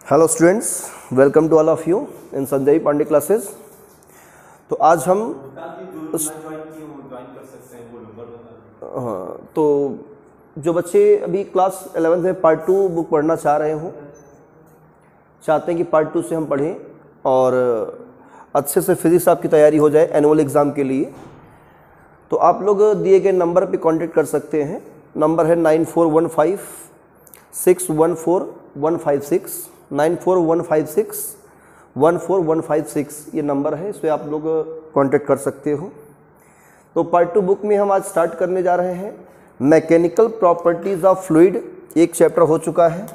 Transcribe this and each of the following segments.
Hello students, welcome to all of you in Sanjay Pandey classes. तो आज हम हाँ, तो जो बच्चे अभी क्लास 11 में पार्ट 2 बुक पढ़ना चाह रहे हो, चाहते हैं कि पार्ट 2 से हम पढ़ें और अच्छे से फिजिक्स आपकी तैयारी हो जाए एनुअल एग्ज़ाम के लिए, तो आप लोग दिए गए नंबर पे कांटेक्ट कर सकते हैं। नंबर है 9415614156, 9415614156 ये नंबर है, इस पर आप लोग कांटेक्ट कर सकते हो। तो पार्ट 2 बुक में हम आज स्टार्ट करने जा रहे हैं मैकेनिकल प्रॉपर्टीज ऑफ फ्लूइड। एक चैप्टर हो चुका है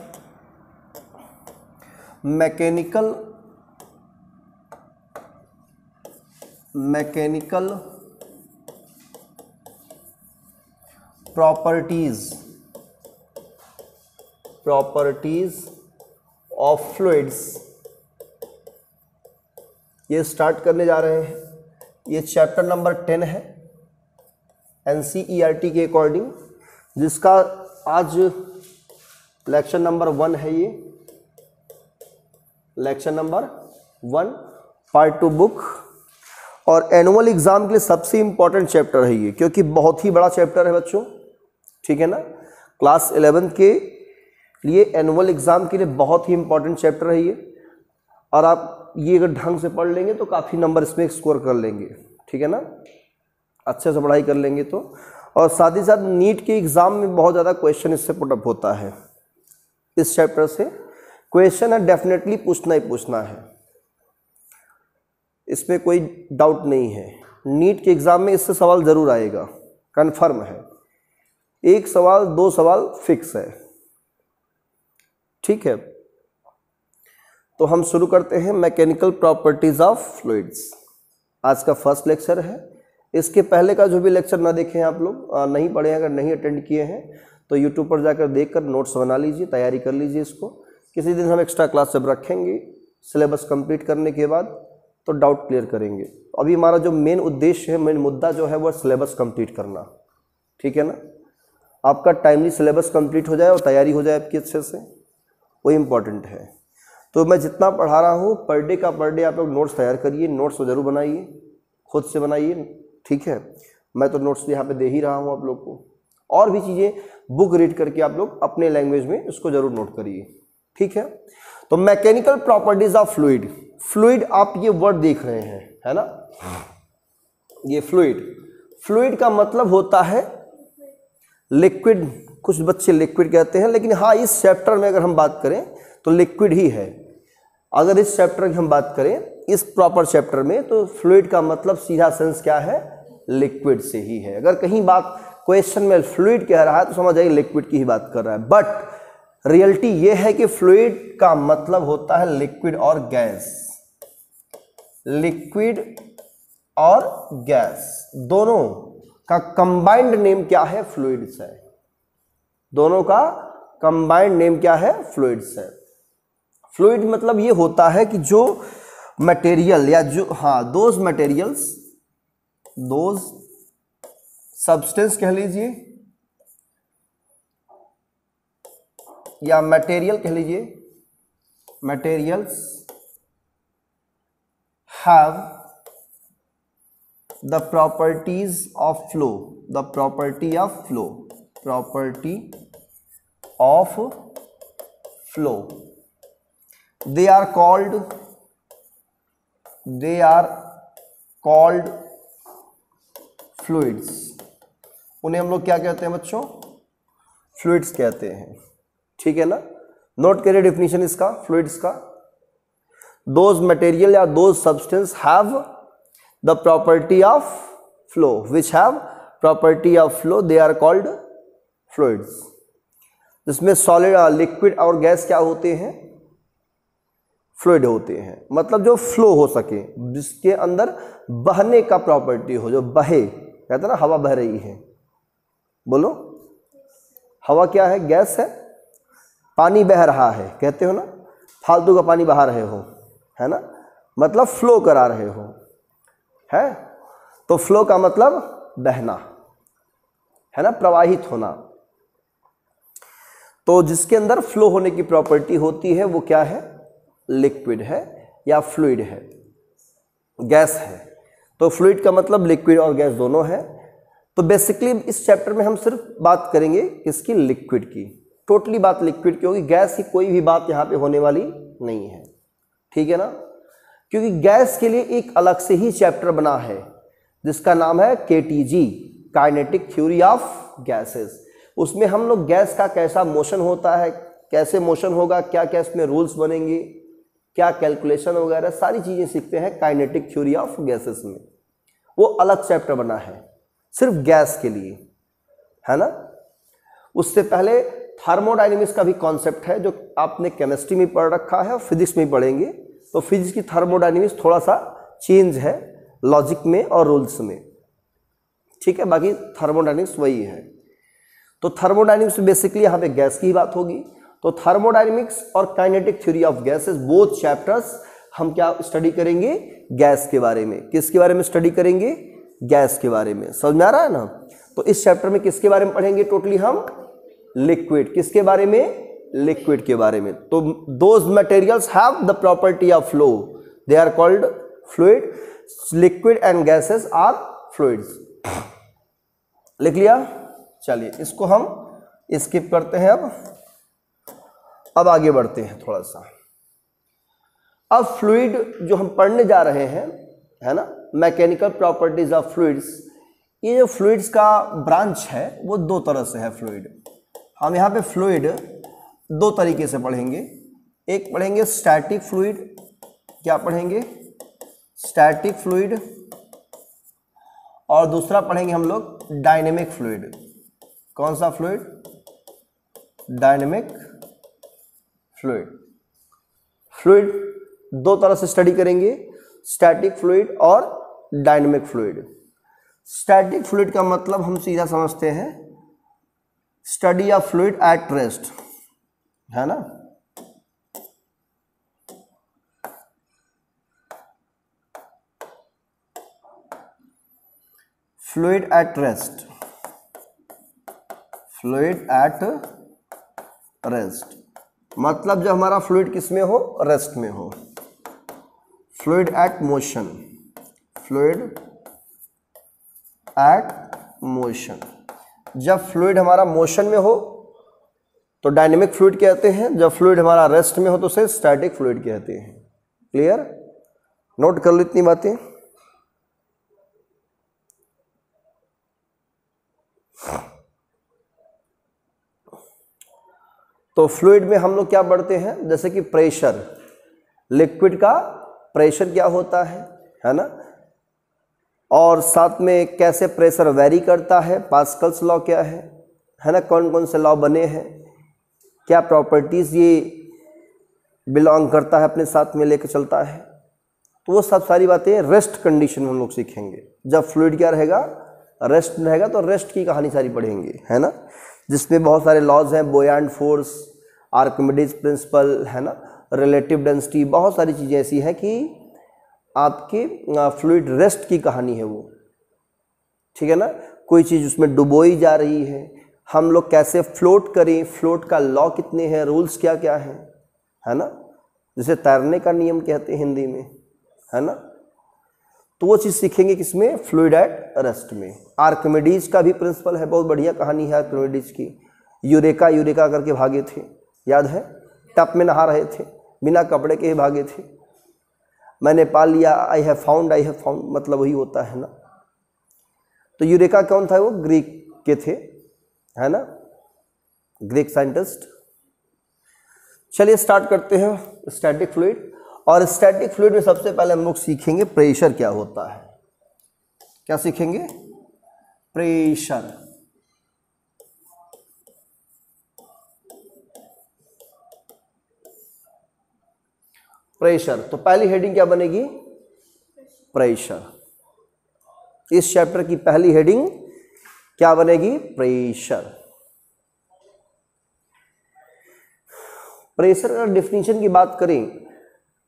मैकेनिकल प्रॉपर्टीज ऑफ फ्लूइड्स, ये स्टार्ट करने जा रहे हैं। ये चैप्टर नंबर 10 है NCERT के अकॉर्डिंग, जिसका आज लेक्चर नंबर 1 है। ये लेक्चर नंबर 1 पार्ट 2 बुक, और एनुअल एग्जाम के लिए सबसे इंपॉर्टेंट चैप्टर है ये, क्योंकि बहुत ही बड़ा चैप्टर है बच्चों, ठीक है ना। क्लास 11 के लिए एनुअल एग्जाम के लिए बहुत ही इंपॉर्टेंट चैप्टर है ये, और आप ये अगर ढंग से पढ़ लेंगे तो काफ़ी नंबर इसमें स्कोर कर लेंगे, ठीक है ना, अच्छे से पढ़ाई कर लेंगे तो। और साथ ही साथ नीट के एग्ज़ाम में बहुत ज़्यादा क्वेश्चन इससे पुटअप होता है, इस चैप्टर से क्वेश्चन है डेफिनेटली पूछना ही पूछना है, इसमें कोई डाउट नहीं है। नीट के एग्ज़ाम में इससे सवाल ज़रूर आएगा, कन्फर्म है। एक सवाल 2 सवाल फिक्स है, ठीक है। तो हम शुरू करते हैं मैकेनिकल प्रॉपर्टीज ऑफ फ्लूइड्स। आज का फर्स्ट लेक्चर है। इसके पहले का जो भी लेक्चर ना देखे हैं आप लोग, नहीं पढ़े हैं, अगर नहीं अटेंड किए हैं तो यूट्यूब पर जाकर देखकर नोट्स बना लीजिए, तैयारी कर लीजिए इसको। किसी दिन हम एक्स्ट्रा क्लास जब रखेंगे सिलेबस कंप्लीट करने के बाद तो डाउट क्लियर करेंगे। अभी हमारा जो मेन उद्देश्य है, मेन मुद्दा जो है वो सिलेबस कंप्लीट करना, ठीक है ना। आपका टाइमली सिलेबस कंप्लीट हो जाए और तैयारी हो जाए आपकी अच्छे से, वो इम्पॉर्टेंट है। तो मैं जितना पढ़ा रहा हूँ पर डे का पर डे आप लोग नोट्स तैयार करिए, नोट्स को जरूर बनाइए, खुद से बनाइए, ठीक है। मैं तो नोट्स यहाँ पे दे ही रहा हूँ आप लोग को, और भी चीज़ें बुक रीड करके आप लोग अपने लैंग्वेज में इसको जरूर नोट करिए, ठीक है। तो mechanical properties of fluid, fluid आप ये वर्ड देख रहे हैं, है ना, ये फ्लूइड का मतलब होता है लिक्विड। कुछ बच्चे लिक्विड कहते हैं, लेकिन हाँ इस चैप्टर में अगर हम बात करें तो लिक्विड ही है। अगर इस चैप्टर की हम बात करें, इस प्रॉपर चैप्टर में, तो फ्लूइड का मतलब सीधा सेंस क्या है, लिक्विड से ही है। अगर कहीं बात क्वेश्चन में फ्लूइड कह रहा है तो समझ आइए लिक्विड की ही बात कर रहा है, बट रियलिटी ये है कि फ्लूइड का मतलब होता है लिक्विड और गैस। लिक्विड और गैस दोनों का कंबाइंड नेम क्या है, फ्लूइड्स है। दोनों का कंबाइंड नेम क्या है, फ्लूइड्स है। फ्लूइड मतलब ये होता है कि जो मटेरियल या जो दोज मटेरियल्स, दोज सब्सटेंस कह लीजिए या मटेरियल कह लीजिए, materials have the properties of flow, the property of flow, property of flow, they are called fluids। उन्हें हम लोग क्या कहते हैं बच्चों, फ्लूइड्स कहते हैं, ठीक है ना। नोट करिए डेफिनेशन इसका, फ्लूइड्स का, दोज मटेरियल या those substance have the property of flow, which have property of flow, they are called fluids. जिसमें सॉलिड, लिक्विड और गैस क्या होते हैं, फ्लूइड होते हैं। मतलब जो फ्लो हो सके, जिसके अंदर बहने का प्रॉपर्टी हो, जो बहे, कहते हैं ना हवा बह रही है, बोलो हवा क्या है, गैस है। पानी बह रहा है, कहते हो ना, फालतू का पानी बहा रहे हो, है ना, मतलब फ्लो करा रहे हो, है। तो फ्लो का मतलब बहना, है ना, प्रवाहित होना। तो जिसके अंदर फ्लो होने की प्रॉपर्टी होती है वो क्या है, लिक्विड है या फ्लूइड है, गैस है। तो फ्लूइड का मतलब लिक्विड और गैस दोनों है। तो बेसिकली इस चैप्टर में हम सिर्फ बात करेंगे किसकी, लिक्विड की। टोटली बात लिक्विड की होगी, गैस की कोई भी बात यहाँ पे होने वाली नहीं है, ठीक है ना। क्योंकि गैस के लिए एक अलग से ही चैप्टर बना है जिसका नाम है KTG, kinetic theory of gases. उसमें हम लोग गैस का कैसा मोशन होता है, कैसे मोशन होगा, क्या क्या इसमें रूल्स बनेंगे, क्या कैलकुलेशन वगैरह सारी चीजें सीखते हैं काइनेटिक थ्योरी ऑफ गैसेस में। वो अलग चैप्टर बना है सिर्फ गैस के लिए, है ना। उससे पहले थर्मोडायनेमिक्स का भी कॉन्सेप्ट है जो आपने केमिस्ट्री में पढ़ रखा है और फिजिक्स में पढ़ेंगे। तो फिजिक्स की थर्मोडायनेमिक्स थोड़ा सा चेंज है लॉजिक में और रूल्स में, ठीक है। बाकी थर्मोडायनेमिक्स वही है। तो थर्मोडायनेमिक्स में बेसिकली यहाँ पे गैस की ही बात होगी। तो थर्मोडायनेमिक्स और kinetic theory of gases both chapters हम क्या स्टडी करेंगे, गैस के बारे में। किसके बारे में स्टडी करेंगे, गैस के बारे में। समझ में आ रहा है ना। तो इस चैप्टर में किसके बारे में पढ़ेंगे, टोटली हम लिक्विड। किसके बारे में, लिक्विड के बारे में। तो those materials have the property of flow, they are called fluid. Liquid and gases are fluids. लिख लिया। चलिए इसको हम स्किप करते हैं। अब आगे बढ़ते हैं थोड़ा सा। अब फ्लूइड जो हम पढ़ने जा रहे हैं, है ना, मैकेनिकल प्रॉपर्टीज ऑफ फ्लूइड्स। ये जो फ्लूइड्स का ब्रांच है वो दो तरह से है फ्लूइड। हम यहाँ पे फ्लूइड दो तरीके से पढ़ेंगे। एक पढ़ेंगे स्टैटिक फ्लूइड। क्या पढ़ेंगे, स्टैटिक फ्लूइड। और दूसरा पढ़ेंगे हम लोग डायनेमिक फ्लूइड। कौन सा फ्लूइड, डायनेमिक फ्लूइड। फ्लूइड दो तरह से स्टडी करेंगे, स्टैटिक फ्लूइड और डायनेमिक फ्लूइड। स्टैटिक फ्लूइड का मतलब हम सीधा समझते हैं study of fluid at rest, है ना। Fluid at rest, fluid at rest मतलब जब हमारा फ्लूइड किस में हो, रेस्ट में हो। Fluid at motion, fluid at motion. जब फ्लूइड हमारा मोशन में हो तो डायनेमिक फ्लूइड कहते हैं, जब फ्लूइड हमारा रेस्ट में हो तो उसे स्टैटिक फ्लूइड कहते हैं। क्लियर, नोट कर लो इतनी बातें। तो फ्लूइड में हम लोग क्या पढ़ते हैं, जैसे कि प्रेशर, लिक्विड का प्रेशर क्या होता है ना। और साथ में कैसे प्रेशर वेरी करता है, पास्कल्स लॉ क्या है ना, कौन कौन से लॉ बने हैं, क्या प्रॉपर्टीज ये बिलोंग करता है, अपने साथ में लेकर चलता है। तो वो सब सारी बातें रेस्ट कंडीशन में हम लोग सीखेंगे। जब फ्लूइड क्या रहेगा, रेस्ट में रहेगा, तो रेस्ट की कहानी सारी पढ़ेंगे, है ना, जिसमें बहुत सारे लॉज हैं, बोयांट फोर्स, आर्किमिडीज प्रिंसिपल, है ना, रिलेटिव डेंसिटी, बहुत सारी चीज़ें ऐसी हैं कि आपके फ्लूइड रेस्ट की कहानी है वो, ठीक है ना। कोई चीज़ उसमें डुबोई जा रही है, हम लोग कैसे फ्लोट करें, फ्लोट का लॉ कितने हैं, रूल्स क्या क्या हैं, है ना, जिसे तैरने का नियम कहते हैं हिंदी में, है ना। तो वो चीज़ सीखेंगे किसमें, फ्लूइड एट रेस्ट में। आर्किमिडीज का भी प्रिंसिपल है, बहुत बढ़िया कहानी है आर्किमिडीज की। यूरेका यूरेका करके भागे थे, याद है, टप में नहा रहे थे, बिना कपड़े के ही भागे थे। मैंने पा लिया, I have found, I have found मतलब वही होता है ना। तो यूरेका कौन था, वो ग्रीक के थे, है ना, ग्रीक साइंटिस्ट। चलिए स्टार्ट करते हैं स्टैटिक फ्लूइड। और स्टैटिक फ्लूइड में सबसे पहले हम लोग सीखेंगे प्रेशर क्या होता है। क्या सीखेंगे, प्रेशर। प्रेशर, तो पहली हेडिंग क्या बनेगी, प्रेशर। इस चैप्टर की पहली हेडिंग क्या बनेगी, प्रेशर। प्रेशर का डेफिनेशन की बात करें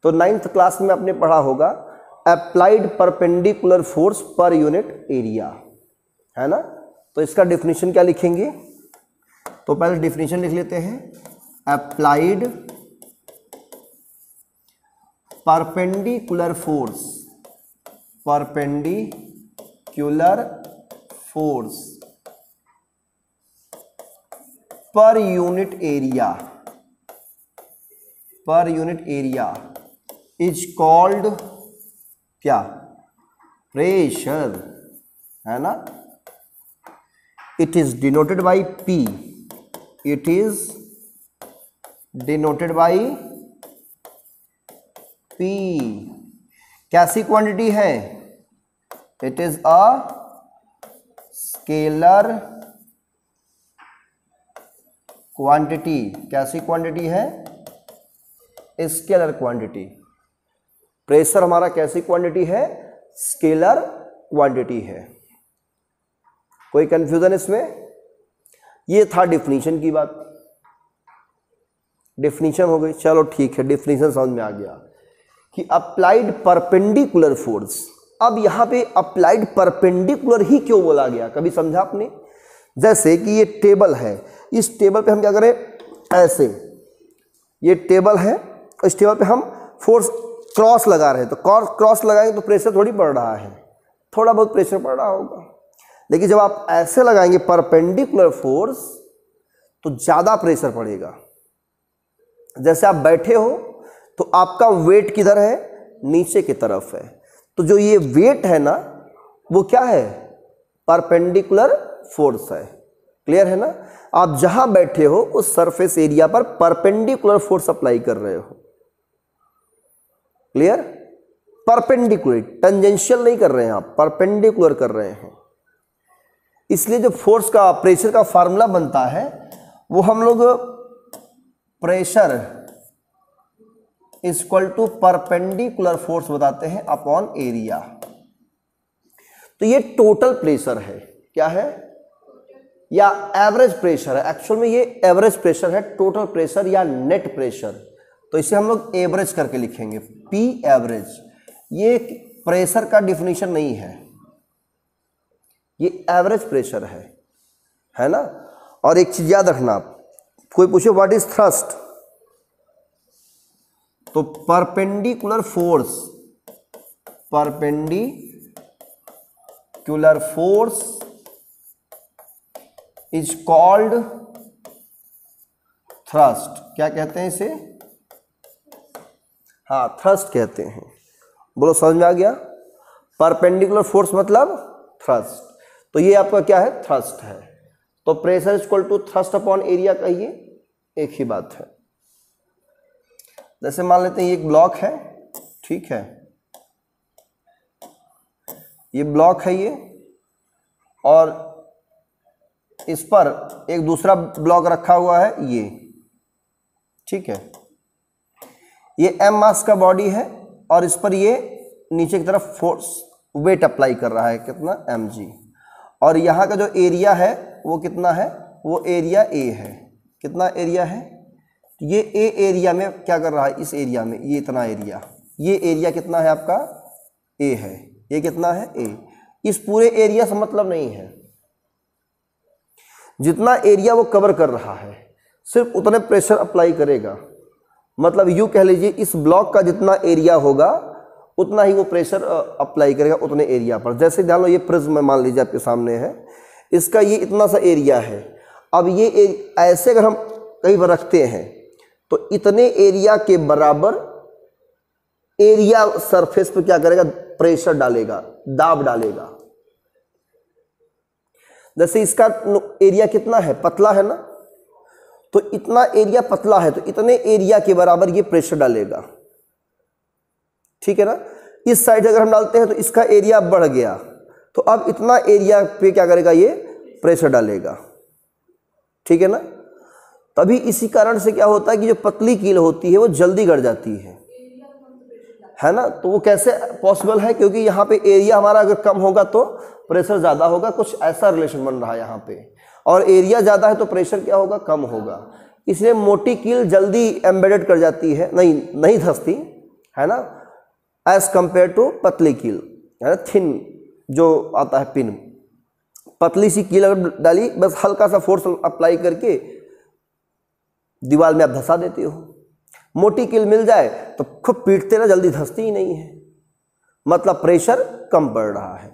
तो 9th क्लास में आपने पढ़ा होगा, applied perpendicular force per unit area, है ना। तो इसका डेफिनेशन क्या लिखेंगे, तो पहले डेफिनेशन लिख लेते हैं। Applied perpendicular force, perpendicular force per unit area, per unit area is called क्या? प्रेशर, है ना। It is denoted by P, it is denoted by P। कैसी क्वांटिटी है? It is a scalar quantity. कैसी quantity है? Scalar quantity. Pressure हमारा कैसी quantity है? स्केलर क्वांटिटी है। कोई कंफ्यूजन इसमें? ये था डिफिनीशन की बात, डिफिनीशन हो गई। चलो ठीक है, डिफिनीशन समझ में आ गया कि अप्लाइड परपेंडिकुलर फोर्स। अब यहां पे अप्लाइड परपेंडिकुलर ही क्यों बोला गया, कभी समझा आपने? जैसे कि ये टेबल है, इस टेबल पे हम क्या करें? ऐसे, ये टेबल है, इस टेबल पे हम फोर्स क्रॉस लगा रहे हैं, तो क्रॉस लगाएंगे तो प्रेशर थोड़ी पड़ रहा है, थोड़ा बहुत प्रेशर पड़ रहा होगा। लेकिन जब आप ऐसे लगाएंगे परपेंडिकुलर फोर्स तो ज़्यादा प्रेशर पड़ेगा। जैसे आप बैठे हो तो आपका वेट किधर है? नीचे की तरफ है, तो जो ये वेट है ना वो क्या है? परपेंडिकुलर फोर्स है। क्लियर है ना? आप जहां बैठे हो उस सरफेस एरिया पर परपेंडिकुलर फोर्स अप्लाई कर रहे हो। क्लियर? परपेंडिकुलर, टेंजेंशियल नहीं कर रहे हैं आप, परपेंडिकुलर कर रहे हैं। इसलिए जो फोर्स का, प्रेशर का फार्मूला बनता है वो हम लोग pressure is equal to perpendicular force बताते हैं अपॉन एरिया। तो ये टोटल प्रेशर है, क्या है? या एवरेज प्रेशर है। एक्चुअल में ये एवरेज प्रेशर है, टोटल प्रेशर या नेट प्रेशर। तो इसे हम लोग एवरेज करके लिखेंगे, P एवरेज। ये प्रेशर का डिफिनीशन नहीं है, ये एवरेज प्रेशर है ना। और एक चीज याद रखना, आप कोई पूछे व्हाट इज थ्रस्ट, तो perpendicular force, perpendicular force is called thrust. क्या कहते हैं इसे? हाँ, थ्रस्ट कहते हैं। बोलो, समझ में आ गया? परपेंडिकुलर फोर्स मतलब थ्रस्ट। तो ये आपका क्या है? थ्रस्ट है। तो pressure equal to thrust upon area, कहिए, एक ही बात है। जैसे मान लेते हैं ये एक ब्लॉक है, ठीक है, ये ब्लॉक है ये, और इस पर एक दूसरा ब्लॉक रखा हुआ है ये, ठीक है। ये m मास का बॉडी है और इस पर ये नीचे की तरफ फोर्स, वेट अप्लाई कर रहा है, कितना? mg। और यहाँ का जो एरिया है वो कितना है? वो एरिया A है। कितना एरिया है? ये A एरिया में क्या कर रहा है? इस एरिया में ये इतना एरिया, ये एरिया कितना है आपका? A है। ये कितना है? A। इस पूरे एरिया से मतलब नहीं है, जितना एरिया वो कवर कर रहा है सिर्फ उतने प्रेशर अप्लाई करेगा। मतलब यूँ कह लीजिए, इस ब्लॉक का जितना एरिया होगा उतना ही वो प्रेशर अप्लाई करेगा उतने एरिया पर। जैसे ध्यान लो, ये प्रिज्म मान लीजिए आपके सामने है, इसका ये इतना सा एरिया है। अब ये ऐसे अगर हम कहीं पर रखते हैं तो इतने एरिया के बराबर एरिया सरफेस पर क्या करेगा? प्रेशर डालेगा, दाब डालेगा। जैसे इसका एरिया कितना है? पतला है ना, तो इतना एरिया पतला है, तो इतने एरिया के बराबर ये प्रेशर डालेगा, ठीक है ना। इस साइड अगर हम डालते हैं तो इसका एरिया बढ़ गया, तो अब इतना एरिया पे क्या करेगा? ये प्रेशर डालेगा, ठीक है ना। तभी इसी कारण से क्या होता है कि जो पतली कील होती है वो जल्दी गड़ जाती है ना। तो वो कैसे पॉसिबल है? क्योंकि यहाँ पे एरिया हमारा अगर कम होगा तो प्रेशर ज़्यादा होगा, कुछ ऐसा रिलेशन बन रहा है यहाँ पे। और एरिया ज़्यादा है तो प्रेशर क्या होगा? कम होगा। इसलिए मोटी कील जल्दी एम्बेडेड कर जाती है, नहीं धंसती, है ना, एज कंपेयर टू पतली कील, है ना, थिन जो आता है पिन। पतली सी कील अगर डाली, बस हल्का सा फोर्स अप्लाई करके दीवार में आप धंसा देते हो। मोटी कील मिल जाए तो खूब पीटते ना, जल्दी धंसती ही नहीं है, मतलब प्रेशर कम पड़ रहा है।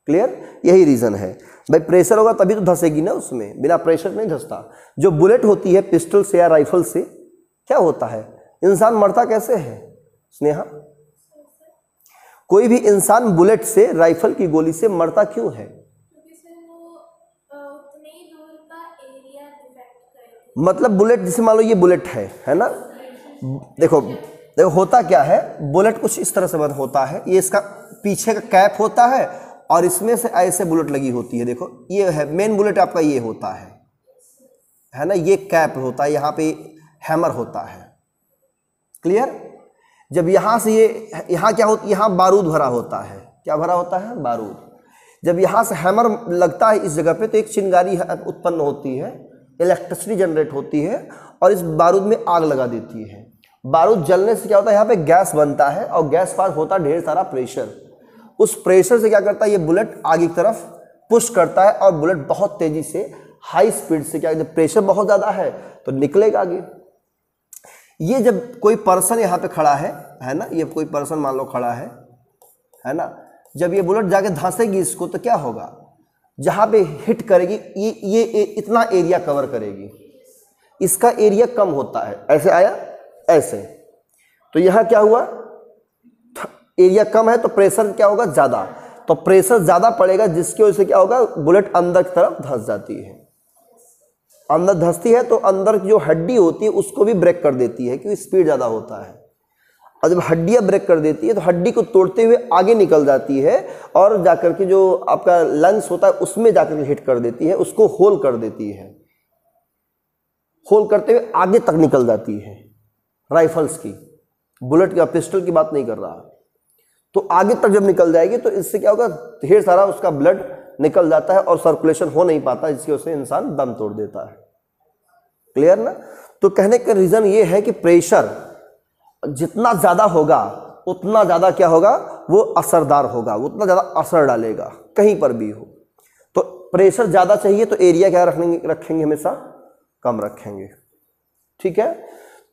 क्लियर, यही रीज़न है भाई, प्रेशर होगा तभी तो धंसेगी ना, उसमें बिना प्रेशर नहीं धंसता। जो बुलेट होती है पिस्टल से या राइफल से, क्या होता है, इंसान मरता कैसे है स्नेहा? कोई भी इंसान बुलेट से, राइफल की गोली से मरता क्यों है? मतलब बुलेट, जैसे मान लो ये बुलेट है ना, देखो देखो होता क्या है, बुलेट कुछ इस तरह से बंद होता है, ये इसका पीछे का कैप होता है और इसमें से ऐसे बुलेट लगी होती है। देखो ये है मेन बुलेट आपका, ये होता है ना, ये कैप होता है, यहाँ पे हैमर होता है। क्लियर, जब यहाँ से ये, यहाँ क्या होता है, यहाँ बारूद भरा होता है, क्या भरा होता है, बारूद। जब यहाँ से हैमर लगता है इस जगह पे तो एक चिंगारी उत्पन्न होती है, इलेक्ट्रिसिटी जनरेट होती है और इस बारूद में आग लगा देती है। बारूद जलने से क्या होता है, यहाँ पे गैस बनता है और गैस पास होता है ढेर सारा प्रेशर। उस प्रेशर से क्या करता है, ये बुलेट आगे की तरफ पुश करता है और बुलेट बहुत तेजी से, हाई स्पीड से, क्या प्रेशर बहुत ज़्यादा है तो निकलेगा आगे। ये जब कोई पर्सन यहाँ पे खड़ा है ना, ये कोई पर्सन मान लो खड़ा है ना, जब ये बुलेट जाके धंसेगी इसको तो क्या होगा, जहाँ पे हिट करेगी ये इतना एरिया कवर करेगी, इसका एरिया कम होता है, ऐसे आया ऐसे, तो यहाँ क्या हुआ, एरिया कम है तो प्रेशर क्या होगा, ज़्यादा, तो प्रेशर ज़्यादा पड़ेगा जिसकी वजह से क्या होगा, बुलेट अंदर की तरफ धंस जाती है। अंदर धंसती है तो अंदर की जो हड्डी होती है उसको भी ब्रेक कर देती है क्योंकि स्पीड ज़्यादा होता है, और जब हड्डियाँ ब्रेक कर देती है तो हड्डी को तोड़ते हुए आगे निकल जाती है और जाकर के जो आपका लंग्स होता है उसमें जाकर के हिट कर देती है, उसको होल कर देती है, होल करते हुए आगे तक निकल जाती है। राइफल्स की, बुलेट का, पिस्टल की बात नहीं कर रहा, तो आगे तक जब निकल जाएगी तो इससे क्या होगा, ढेर सारा उसका ब्लड निकल जाता है और सर्कुलेशन हो नहीं पाता, जिसकी वजह से इंसान दम तोड़ देता है। क्लियर ना? तो कहने का रीज़न ये है कि प्रेशर जितना ज़्यादा होगा उतना ज़्यादा क्या होगा, वो असरदार होगा, उतना ज़्यादा असर डालेगा कहीं पर भी हो। तो प्रेशर ज़्यादा चाहिए तो एरिया क्या रखेंगे हमेशा कम रखेंगे। ठीक है,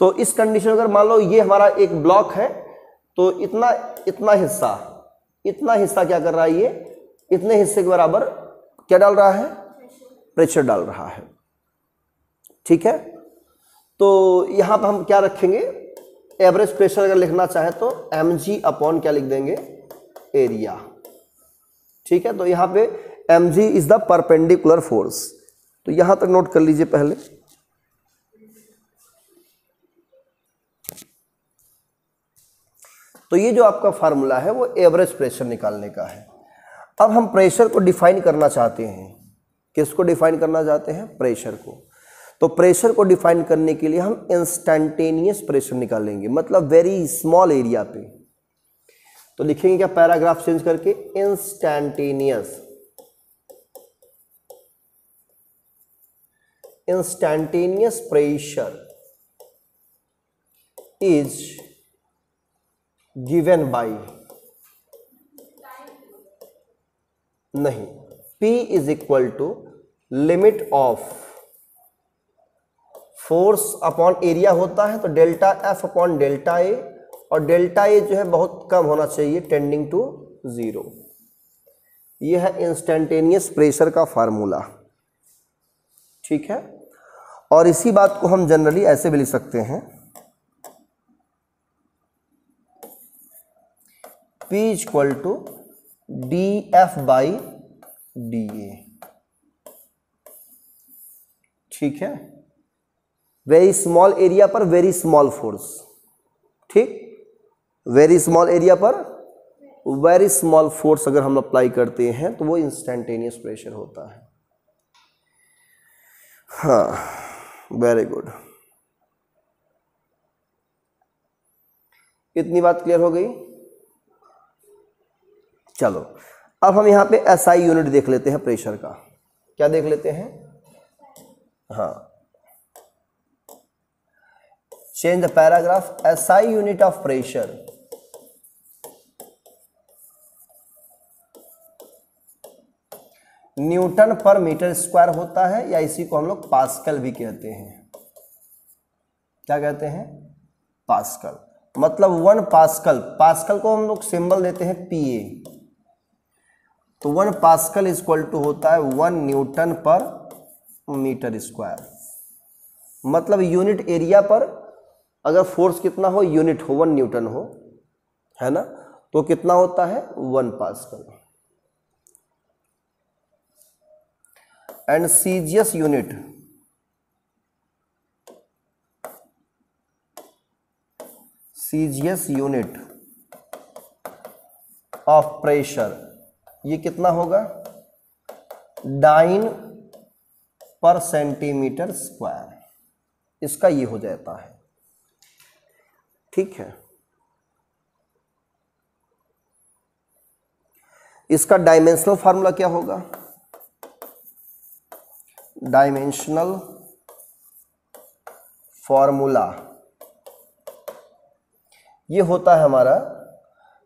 तो इस कंडीशन अगर मान लो ये हमारा एक ब्लॉक है तो इतना हिस्सा क्या कर रहा है, ये इतने हिस्से के बराबर क्या डाल रहा है, प्रेशर डाल रहा है। ठीक है, तो यहाँ पर हम क्या रखेंगे, एवरेज प्रेशर अगर लिखना चाहे तो mg अपॉन क्या लिख देंगे, एरिया। ठीक है, तो यहाँ पे mg is the perpendicular force, तो यहाँ तक नोट कर लीजिए पहले। तो ये जो आपका फार्मूला है वो एवरेज प्रेशर निकालने का है। अब हम प्रेशर को डिफाइन करना चाहते हैं, किसको डिफाइन करना चाहते हैं, प्रेशर को। तो प्रेशर को डिफाइन करने के लिए हम इंस्टैंटेनियस प्रेशर निकालेंगे, मतलब वेरी स्मॉल एरिया पे। तो लिखेंगे क्या, पैराग्राफ चेंज करके, instantaneous pressure is given by, नहीं, P is equal to limit of force upon area होता है, तो delta F upon delta A, और डेल्टा ए जो है बहुत कम होना चाहिए, टेंडिंग टू 0। यह है इंस्टैंटेनियस प्रेशर का फार्मूला। ठीक है, और इसी बात को हम जनरली ऐसे भी लिख सकते हैं, P equal to dF by dA। ठीक है, वेरी स्मॉल एरिया पर वेरी स्मॉल फोर्स। ठीक, वेरी स्मॉल एरिया पर वेरी स्मॉल फोर्स अगर हम अप्लाई करते हैं तो वो इंस्टैंटेनियस प्रेशर होता है। हाँ, वेरी गुड, इतनी बात क्लियर हो गई। चलो अब हम यहाँ पे SI यूनिट देख लेते हैं प्रेशर का। क्या देख लेते हैं, हाँ, change the paragraph, SI unit of pressure Newton पर मीटर स्क्वायर होता है, या इसी को हम लोग पास्कल भी कहते हैं। क्या कहते हैं, पास्कल, मतलब 1 पास्कल, पास्कल को हम लोग सिंबल देते हैं PA, तो 1 पास्कल इक्वल टू होता है 1 न्यूटन पर मीटर स्क्वायर। मतलब यूनिट एरिया पर अगर फोर्स कितना हो, यूनिट हो, 1 न्यूटन हो, है ना, तो कितना होता है 1 pascal. And सीजियस unit of pressure, ये कितना होगा, डाइन पर सेंटीमीटर स्क्वायर, इसका ये हो जाता है। ठीक है, इसका डायमेंशनल फार्मूला क्या होगा, डायमेंशनल फॉर्मूला ये होता है हमारा,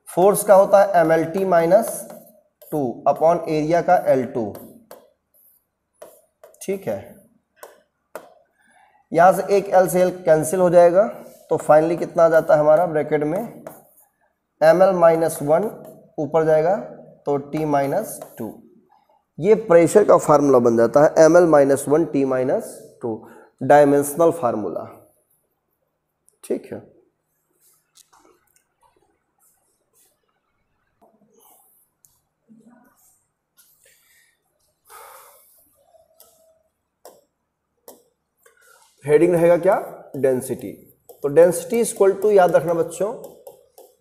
फोर्स का होता है MLT - 2 अपॉन एरिया का L2। ठीक है, यहां से एक L से L कैंसिल हो जाएगा, तो फाइनली कितना आ जाता है हमारा ब्रैकेट में ML - 1 ऊपर जाएगा तो T - 2, ये प्रेशर का फार्मूला बन जाता है ML - 1 T - 2, डायमेंशनल फार्मूला। ठीक है, हेडिंग रहेगा क्या, डेंसिटी। तो डेंसिटी इक्वल टू, याद रखना बच्चों,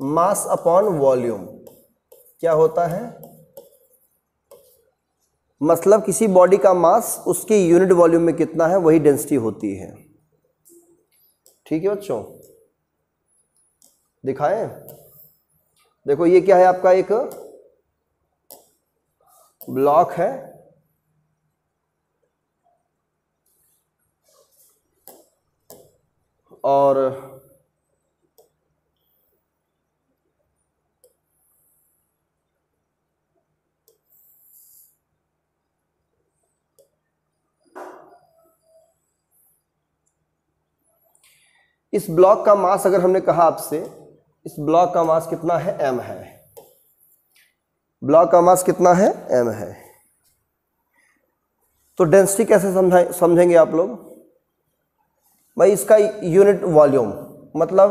मास अपॉन वॉल्यूम। क्या होता है, मतलब किसी बॉडी का मास उसके यूनिट वॉल्यूम में कितना है वही डेंसिटी होती है। ठीक है बच्चों, दिखाएं, देखो ये क्या है, आपका एक ब्लॉक है, और इस ब्लॉक का मास, अगर हमने कहा आपसे इस ब्लॉक का मास कितना है, m है, ब्लॉक का मास कितना है, m है, तो डेंसिटी कैसे समझेंगे आप लोग भाई, इसका यूनिट वॉल्यूम, मतलब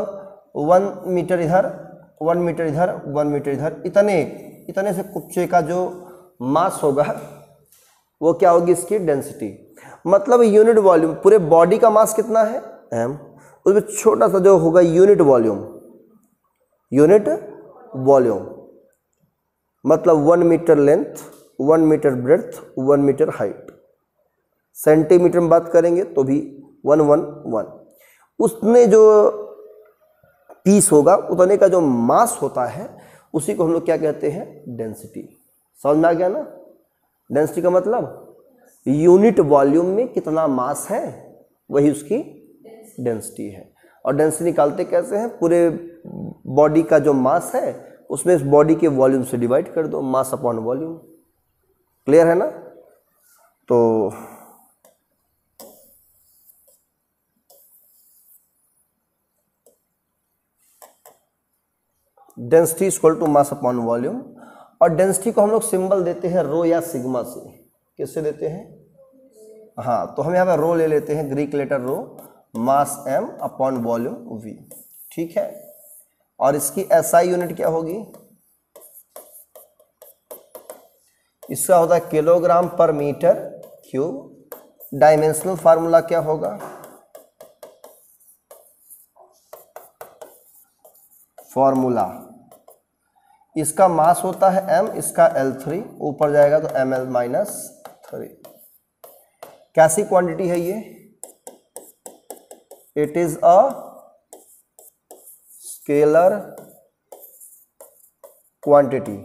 1 मीटर इधर, 1 मीटर इधर, 1 मीटर इधर, इतने से कुप्चे का जो मास होगा वो क्या होगी, इसकी डेंसिटी। मतलब यूनिट वॉल्यूम, पूरे बॉडी का मास कितना है, m, उसमें छोटा सा जो होगा यूनिट वॉल्यूम, मतलब 1 metre length, 1 metre breadth, 1 metre height. Centimetre में बात करेंगे तो भी 1 1 1, उसने जो पीस होगा उतने का जो मास होता है उसी को हम लोग क्या कहते हैं, डेंसिटी। समझ में आ गया ना, डेंसिटी का मतलब यूनिट वॉल्यूम में कितना मास है वही उसकी डेंसिटी है। और डेंसिटी निकालते कैसे हैं, पूरे बॉडी का जो मास है उसमें इस बॉडी के वॉल्यूम से डिवाइड कर दो, मास अपॉन वॉल्यूम। क्लियर है ना, तो density equal to mass upon volume. और डेंसिटी को हम लोग सिंबल देते हैं रो या सिग्मा से। किससे देते हैं, हाँ, तो हम यहाँ पे रो ले लेते हैं, ग्रीक लेटर रो, मास m अपॉन वॉल्यूम v। ठीक है, और इसकी SI यूनिट क्या होगी, इसका होता है किलोग्राम पर मीटर क्यूब। डायमेंशनल फार्मूला क्या होगा, फॉर्मूला, इसका मास होता है m, इसका L3, ऊपर जाएगा तो ml - 3। कैसी क्वांटिटी है ये, it is a scalar quantity.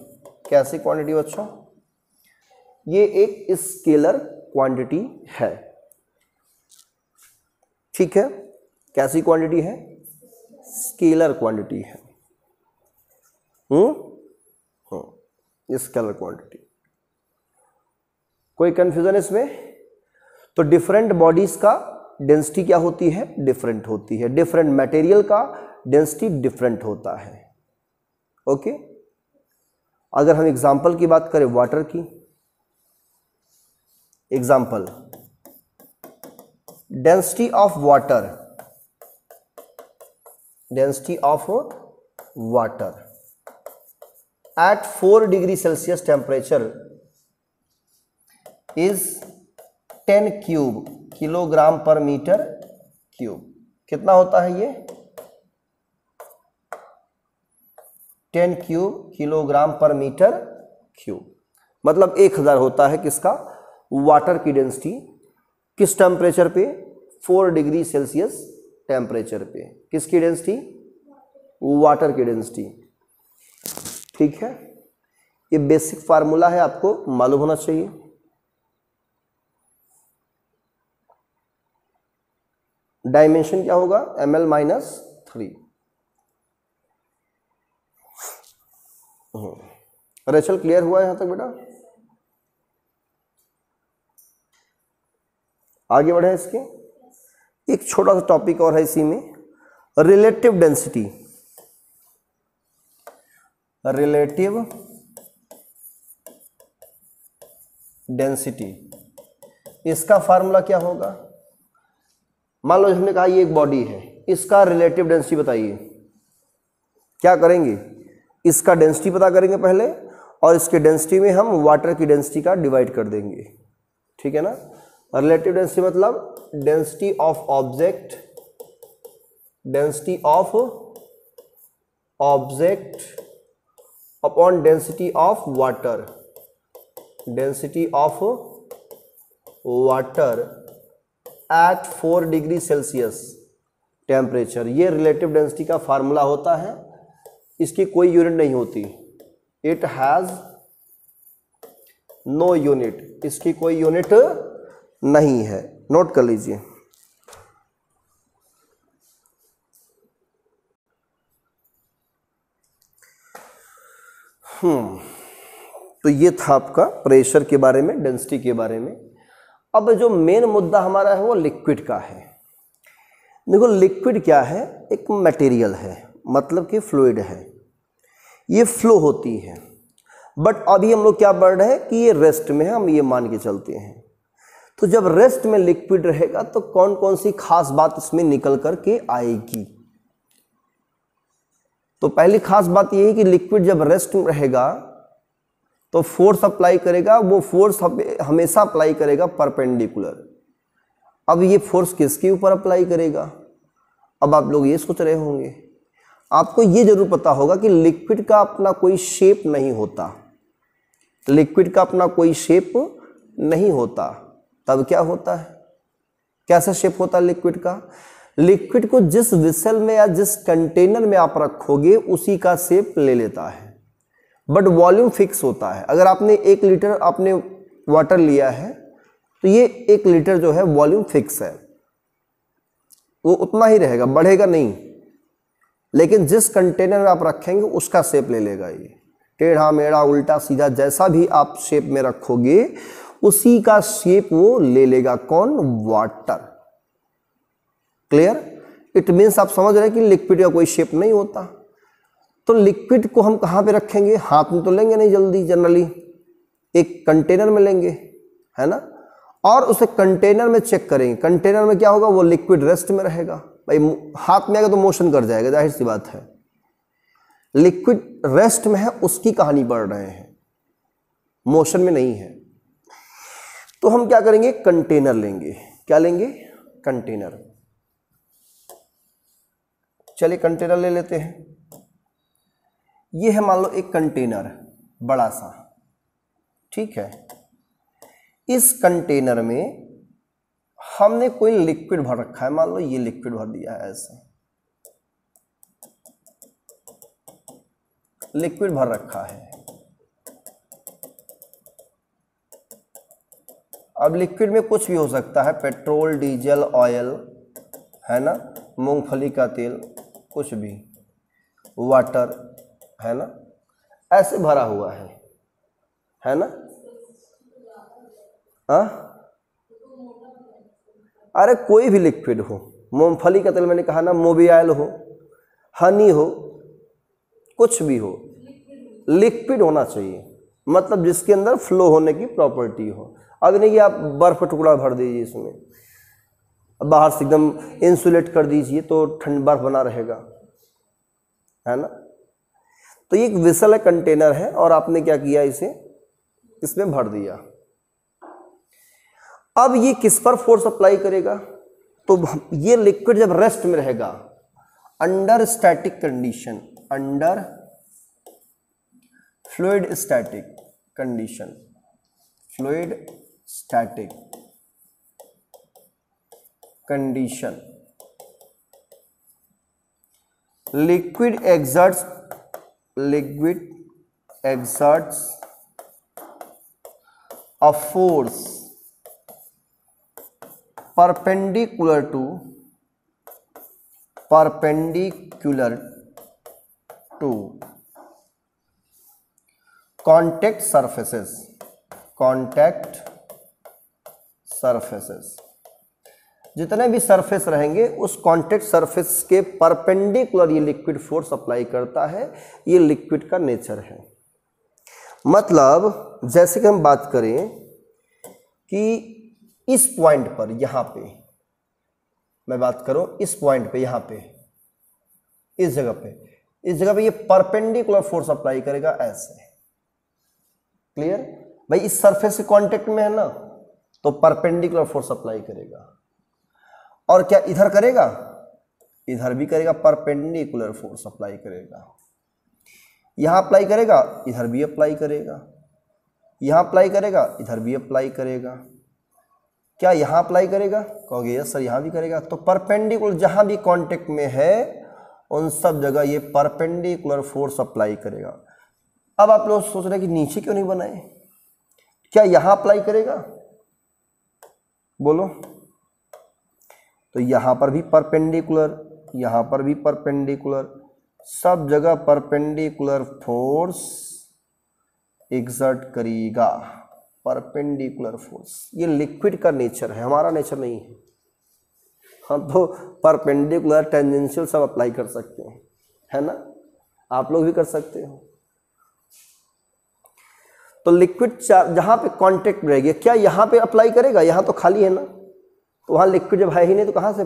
कैसी क्वांटिटी बच्चों, ये एक स्केलर क्वांटिटी है। ठीक है, कैसी क्वांटिटी है, स्केलर क्वांटिटी है। Scalar quantity. कोई कंफ्यूजन इसमें, तो डिफरेंट बॉडीज का डेंसिटी क्या होती है, डिफरेंट होती है। डिफरेंट मटेरियल का डेंसिटी डिफरेंट होता है। ओके, अगर हम एग्जाम्पल की बात करें वाटर की, example density of water, density of water at 4 degree Celsius temperature is 10 cube kilogram पर मीटर क्यूब। कितना होता है ये? 10 क्यूब किलोग्राम पर मीटर क्यूब, मतलब 1000 होता है किसका? वाटर की डेंसिटी। किस टेम्परेचर पे? 4 डिग्री सेल्सियस टेम्परेचर पे। किसकी डेंसिटी? वाटर की डेंसिटी। ठीक है, ये बेसिक फार्मूला है, आपको मालूम होना चाहिए। डायमेंशन क्या होगा? ml-3। रेचल क्लियर हुआ यहां तक बेटा? आगे बढ़े इसके। एक छोटा सा टॉपिक और है इसी में, रिलेटिव डेंसिटी। रिलेटिव डेंसिटी, इसका फार्मूला क्या होगा? मान लो हमने कहा ये एक बॉडी है, इसका रिलेटिव डेंसिटी बताइए। क्या करेंगे? इसका डेंसिटी पता करेंगे पहले, और इसके डेंसिटी में हम वाटर की डेंसिटी का डिवाइड कर देंगे। ठीक है ना? रिलेटिव डेंसिटी मतलब density of object, density of object upon density of water, density of water at 4 degree Celsius temperature. ये रिलेटिव डेंसिटी का फार्मूला होता है। इसकी कोई यूनिट नहीं होती, इट हैज नो यूनिट, इसकी कोई यूनिट नहीं है। नोट कर लीजिए। तो ये था आपका प्रेशर के बारे में, डेंसिटी के बारे में। अब जो मेन मुद्दा हमारा है वो लिक्विड का है। देखो लिक्विड क्या है? एक मटेरियल है, मतलब कि फ्लूइड है, ये फ्लो होती है। बट अभी हम लोग क्या पढ़ रहे हैं कि ये रेस्ट में है, हम ये मान के चलते हैं। तो जब रेस्ट में लिक्विड रहेगा तो कौन कौन सी खास बात इसमें निकल कर के आएगी? तो पहली खास बात ये है कि लिक्विड जब रेस्ट में रहेगा तो फोर्स अप्लाई करेगा, वो फोर्स हमेशा अप्लाई करेगा परपेंडिकुलर। अब ये फोर्स किसके ऊपर अप्लाई करेगा? अब आप लोग ये सोच रहे होंगे, आपको ये जरूर पता होगा कि लिक्विड का अपना कोई शेप नहीं होता, लिक्विड का अपना कोई शेप नहीं होता। तब क्या होता है? कैसा शेप होता है लिक्विड का? लिक्विड को जिस विसल में या जिस कंटेनर में आप रखोगे उसी का शेप ले लेता है, बट वॉल्यूम फिक्स होता है। अगर आपने 1 लीटर आपने वाटर लिया है तो ये 1 लीटर जो है वॉल्यूम फिक्स है, वो उतना ही रहेगा, बढ़ेगा नहीं। लेकिन जिस कंटेनर में आप रखेंगे उसका शेप ले लेगा। ये टेढ़ा मेढ़ा उल्टा सीधा जैसा भी आप शेप में रखोगे उसी का शेप वो ले लेगा। कौन? वाटर। क्लियर? इट मीन्स आप समझ रहे हैं कि लिक्विड का कोई शेप नहीं होता। तो लिक्विड को हम कहाँ पे रखेंगे? हाथ में तो लेंगे नहीं जल्दी, जनरली एक कंटेनर में लेंगे, है ना, और उसे कंटेनर में चेक करेंगे। कंटेनर में क्या होगा? वो लिक्विड रेस्ट में रहेगा। भाई हाथ में आएगा तो मोशन कर जाएगा, जाहिर सी बात है। लिक्विड रेस्ट में है उसकी कहानी पढ़ रहे हैं, मोशन में नहीं है। तो हम क्या करेंगे? कंटेनर लेंगे। क्या लेंगे? कंटेनर। चलिए कंटेनर ले लेते हैं। ये है मान लो एक कंटेनर बड़ा सा, ठीक है। इस कंटेनर में हमने कोई लिक्विड भर रखा है, मान लो ये लिक्विड भर दिया है, ऐसे लिक्विड भर रखा है। अब लिक्विड में कुछ भी हो सकता है, पेट्रोल, डीजल, ऑयल, है ना, मूंगफली का तेल, कुछ भी, वाटर, है ना, ऐसे भरा हुआ है ना। अरे कोई भी लिक्विड हो, मूंगफली का तेल मैंने कहा ना, मोबियाइल हो, हनी हो, कुछ भी हो, लिक्विड होना चाहिए, मतलब जिसके अंदर फ्लो होने की प्रॉपर्टी हो। अब नहीं कि आप बर्फ का टुकड़ा भर दीजिए इसमें, बाहर से एकदम इंसुलेट कर दीजिए तो ठंड बर्फ बना रहेगा, है ना। तो ये एक विसल है, कंटेनर है, और आपने क्या किया, इसे इसमें भर दिया। अब ये किस पर फोर्स अप्लाई करेगा, तो ये लिक्विड जब रेस्ट में रहेगा under static condition, under fluid static condition, fluid static condition, liquid exerts a force perpendicular to contact surfaces, जितने भी सरफेस रहेंगे उस कांटेक्ट सरफेस के परपेंडिकुलर ये लिक्विड फोर्स अप्लाई करता है। ये लिक्विड का नेचर है। मतलब जैसे कि हम बात करें कि इस पॉइंट पर, यहां पे मैं बात करूं, इस पॉइंट पे, यहां पे, इस जगह पे ये परपेंडिकुलर फोर्स अप्लाई करेगा ऐसे। क्लियर भाई, इस सरफेस के कांटेक्ट में है ना, तो परपेंडिकुलर फोर्स अप्लाई करेगा। और क्या इधर करेगा, इधर भी करेगा, परपेंडिकुलर फोर्स अप्लाई करेगा। यहां अप्लाई करेगा, इधर भी अप्लाई करेगा, यहां अप्लाई करेगा, इधर भी अप्लाई करेगा। क्या यहां अप्लाई करेगा, कहोगे यस सर यहां भी करेगा। तो परपेंडिकुलर जहां भी कांटेक्ट में है उन सब जगह ये परपेंडिकुलर फोर्स अप्लाई करेगा। अब आप लोग सोच रहे हैं कि नीचे क्यों नहीं बनाए, क्या यहां अप्लाई करेगा, बोलो। तो यहां पर भी परपेंडिकुलर, यहां पर भी परपेंडिकुलर, सब जगह परपेंडिकुलर फोर्स एग्जर्ट करेगा, परपेंडिकुलर फोर्स। ये लिक्विड का नेचर है, हमारा नेचर नहीं है। हम तो परपेंडिकुलर, टेंजेंशियल सब अप्लाई कर सकते हैं, है ना, आप लोग भी कर सकते हो। तो लिक्विड जहां पे कांटेक्ट रहेगी, क्या यहां पे अप्लाई करेगा, यहां तो खाली है ना, तो वहां लिक्विड जब है ही नहीं तो कहां से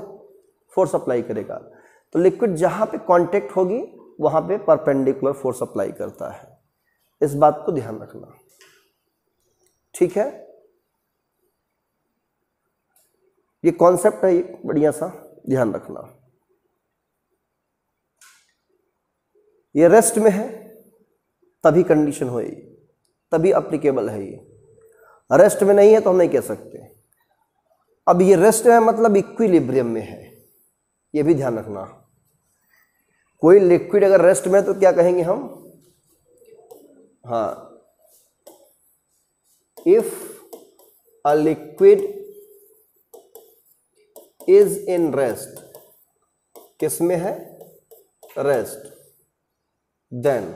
फोर्स अप्लाई करेगा। तो लिक्विड जहां पे कांटेक्ट होगी वहां पे परपेंडिकुलर फोर्स अप्लाई करता है। इस बात को ध्यान रखना, ठीक है। ये कॉन्सेप्ट है, ये बढ़िया सा ध्यान रखना। ये रेस्ट में है तभी कंडीशन होगी, तभी अप्लीकेबल है। ये रेस्ट में नहीं है तो हम नहीं कह सकते। अब ये रेस्ट में मतलब इक्विलिब्रियम में है, ये भी ध्यान रखना। कोई लिक्विड अगर रेस्ट में है तो क्या कहेंगे हम, हाँ, if a liquid is in rest, किस में है, rest, then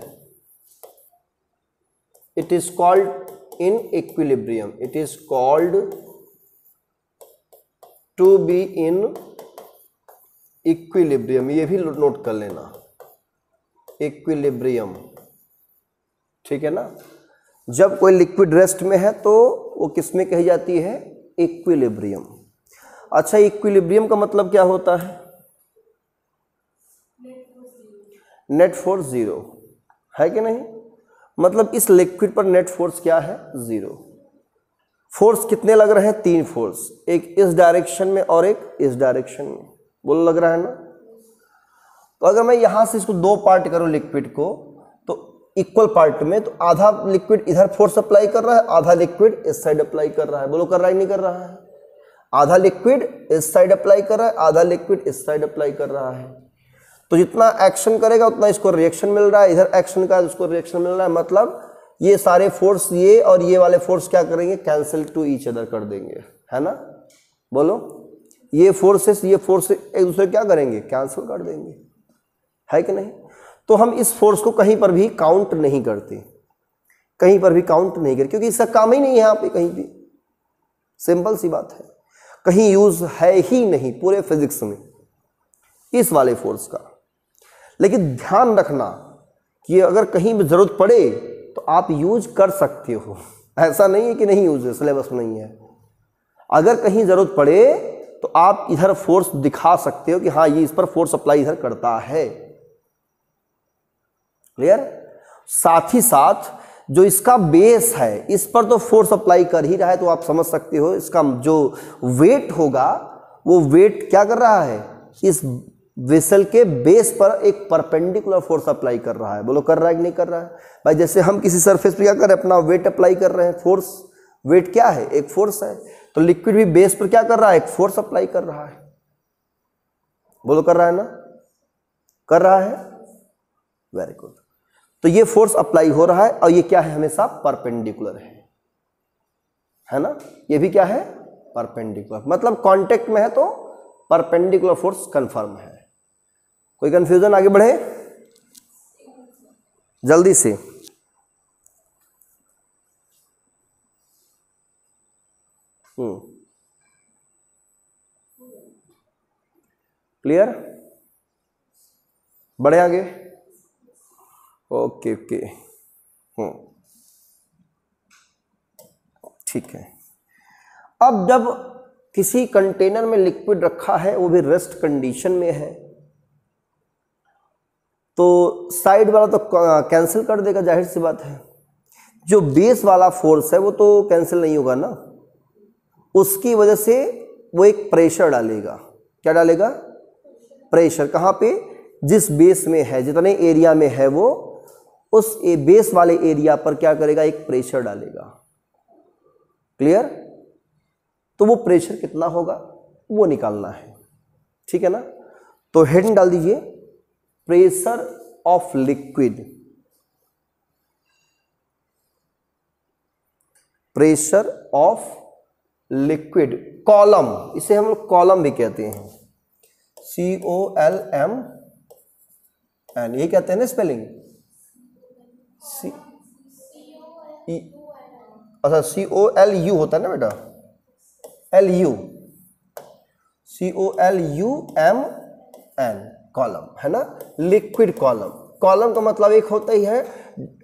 it is called in equilibrium, it is called to be in equilibrium. ये भी नोट कर लेना, इक्विलिब्रियम, ठीक है ना। जब कोई लिक्विड रेस्ट में है तो वो किस में कही जाती है, इक्विलिब्रियम। अच्छा, इक्विलिब्रियम का मतलब क्या होता है, नेट फोर्स जीरो, है कि नहीं। मतलब इस लिक्विड पर नेट फोर्स क्या है, जीरो। फोर्स कितने लग रहे हैं, तीन फोर्स, एक इस डायरेक्शन में और एक इस डायरेक्शन में, बोलो लग रहा है ना। तो अगर मैं यहां से इसको दो पार्ट करूं लिक्विड को, तो इक्वल पार्ट में, तो आधा लिक्विड इधर फोर्स अप्लाई कर रहा है, आधा लिक्विड इस साइड अप्लाई कर रहा है, बोलो कर रहा है नहीं कर रहा है। आधा लिक्विड इस साइड अप्लाई कर रहा है, आधा लिक्विड इस साइड अप्लाई कर रहा है। तो जितना एक्शन करेगा उतना इसको रिएक्शन मिल रहा है, इधर एक्शन का उसको रिएक्शन मिल रहा है। मतलब ये सारे फोर्स, ये और ये वाले फोर्स क्या करेंगे, कैंसिल टू ईच अदर कर देंगे, है ना। बोलो, ये फोर्सेस एक दूसरे क्या करेंगे, कैंसिल कर देंगे, है कि नहीं। तो हम इस फोर्स को कहीं पर भी काउंट नहीं करते, कहीं पर भी काउंट नहीं करते, क्योंकि इसका काम ही नहीं है यहाँ पे कहीं भी। सिंपल सी बात है, कहीं यूज है ही नहीं पूरे फिजिक्स में इस वाले फोर्स का। लेकिन ध्यान रखना कि अगर कहीं भी ज़रूरत पड़े तो आप यूज कर सकते हो, ऐसा नहीं है कि नहीं यूज है, सिलेबस में नहीं है। अगर कहीं ज़रूरत पड़े तो आप इधर फोर्स दिखा सकते हो कि हाँ ये इस पर फोर्स अप्लाई इधर करता है। क्लियर? साथ ही साथ जो इसका बेस है इस पर तो फोर्स अप्लाई कर ही रहा है, तो आप समझ सकते हो इसका जो वेट होगा वो वेट क्या कर रहा है, इस वेसल के बेस पर एक परपेंडिकुलर फोर्स अप्लाई कर रहा है। बोलो कर रहा है कि नहीं कर रहा है? भाई जैसे हम किसी सरफेस पर क्या कर रहे हैं, अपना वेट अप्लाई कर रहे हैं, फोर्स, वेट क्या है, एक फोर्स है, तो लिक्विड भी बेस पर क्या कर रहा है, एक फोर्स अप्लाई कर रहा है। बोलो कर रहा है ना, कर रहा है, वेरी गुड। तो ये फोर्स अप्लाई हो रहा है और ये क्या है, हमेशा परपेंडिकुलर है ना, ये भी क्या है, परपेंडिकुलर, मतलब कांटेक्ट में है तो परपेंडिकुलर फोर्स कंफर्म है। कोई कंफ्यूजन? आगे बढ़े जल्दी से। क्लियर? बढ़े आगे? ओके ओके, ठीक है। अब जब किसी कंटेनर में लिक्विड रखा है, वो भी रेस्ट कंडीशन में है, तो साइड वाला तो कैंसिल कर देगा, जाहिर सी बात है। जो बेस वाला फोर्स है वो तो कैंसिल नहीं होगा ना, उसकी वजह से वो एक प्रेशर डालेगा। क्या डालेगा? प्रेशर। कहाँ पे? जिस बेस में है, जितने एरिया में है वो, उस बेस वाले एरिया पर क्या करेगा, एक प्रेशर डालेगा। क्लियर? तो वो प्रेशर कितना होगा वो निकालना है, ठीक है ना। तो हेडिंग डाल दीजिए pressure of liquid, pressure of liquid column, इसे हम लोग कॉलम भी कहते हैं, COLM, ये कहते हैं ना स्पेलिंग, अच्छा COLU होता है ना बेटा, LU, COLUMN, कॉलम है ना, लिक्विड कॉलम। कॉलम का मतलब एक होता ही है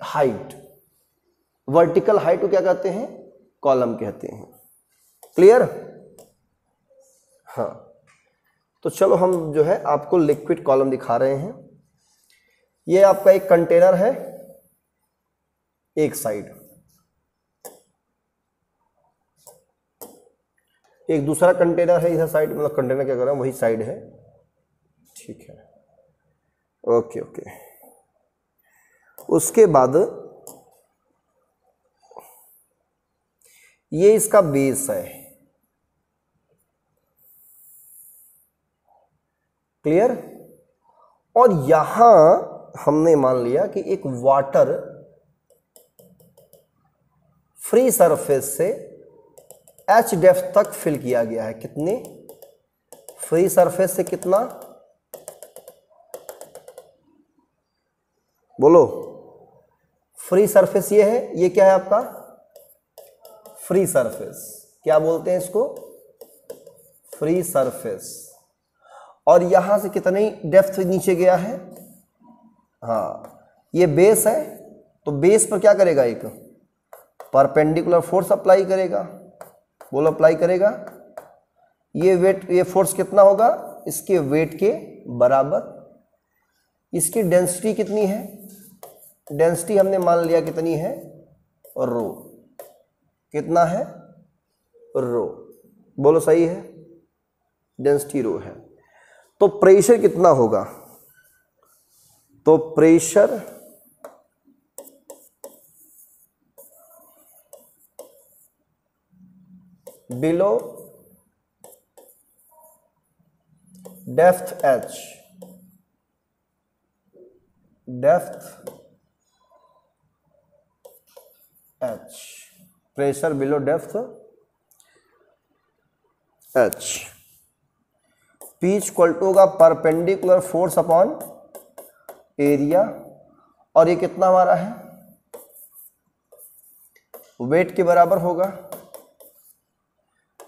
हाइट, वर्टिकल हाइट को क्या कहते हैं, कॉलम कहते हैं। क्लियर? हाँ, तो चलो हम जो है आपको लिक्विड कॉलम दिखा रहे हैं। ये आपका एक कंटेनर है, एक साइड, एक दूसरा कंटेनर है इधर साइड, मतलब कंटेनर क्या कर रहा है वही साइड है, ठीक है, ओके ओके। उसके बाद ये इसका बेस है। क्लियर? और यहां हमने मान लिया कि एक वाटर फ्री सरफेस से H डेप्थ तक फिल किया गया है। कितने? फ्री सरफेस से कितना? बोलो। फ्री सरफेस ये है, ये क्या है आपका? Free surface. क्या बोलते हैं इसको? Free surface. और यहां से कितनी डेप्थ नीचे गया है? हाँ, ये बेस है, तो बेस पर क्या करेगा, एक परपेंडिकुलर फोर्स अप्लाई करेगा। बोलो अप्लाई करेगा। ये वेट, ये फोर्स कितना होगा? इसके वेट के बराबर। इसकी डेंसिटी कितनी है? डेंसिटी हमने मान लिया कितनी है? रो। कितना है? रो। बोलो सही है, डेंसिटी रो है। तो प्रेशर कितना होगा? तो pressure below depth H, depth H, pressure below depth H, P equal to होगा परपेंडिकुलर फोर्स अपॉन एरिया। और ये कितना हमारा है? वेट के बराबर होगा,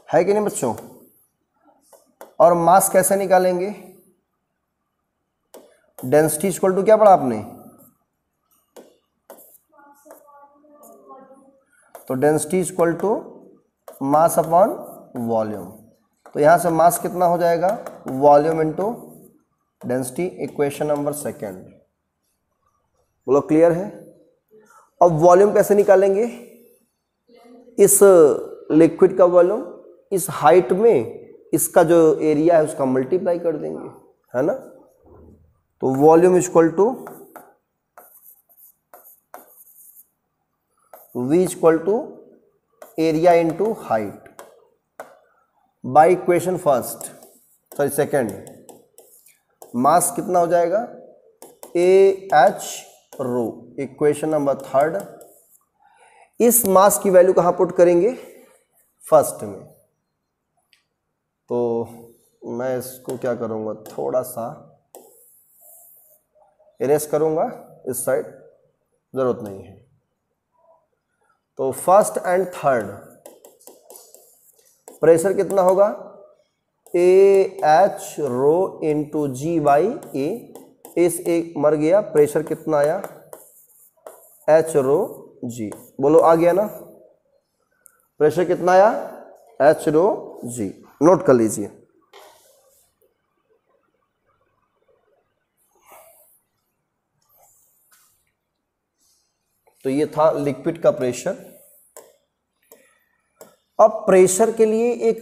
है कि नहीं बच्चों? और मास कैसे निकालेंगे? डेंसिटी इक्वल टू क्या पढ़ा आपने? तो density equal to mass upon volume. तो यहां से मास कितना हो जाएगा? Volume into density. Equation number second. बोलो क्लियर है? अब वॉल्यूम कैसे निकालेंगे? इस लिक्विड का वॉल्यूम इस हाइट में इसका जो एरिया है उसका मल्टीप्लाई कर देंगे, है ना। तो volume equal to V equal to area into height by equation first, sorry second. Mass कितना हो जाएगा? AH रो। Equation number third. इस मास की वैल्यू कहाँ पुट करेंगे? फर्स्ट में। तो मैं इसको क्या करूँगा, थोड़ा सा इरेज करूँगा, इस साइड ज़रूरत नहीं है। तो फर्स्ट एंड थर्ड प्रेशर कितना होगा? AH rho into G by A। इस एक मर गया, प्रेशर कितना आया? H रो G। बोलो आ गया ना? प्रेशर कितना आया? H रो G। नोट कर लीजिए। तो ये था लिक्विड का प्रेशर। अब प्रेशर के लिए एक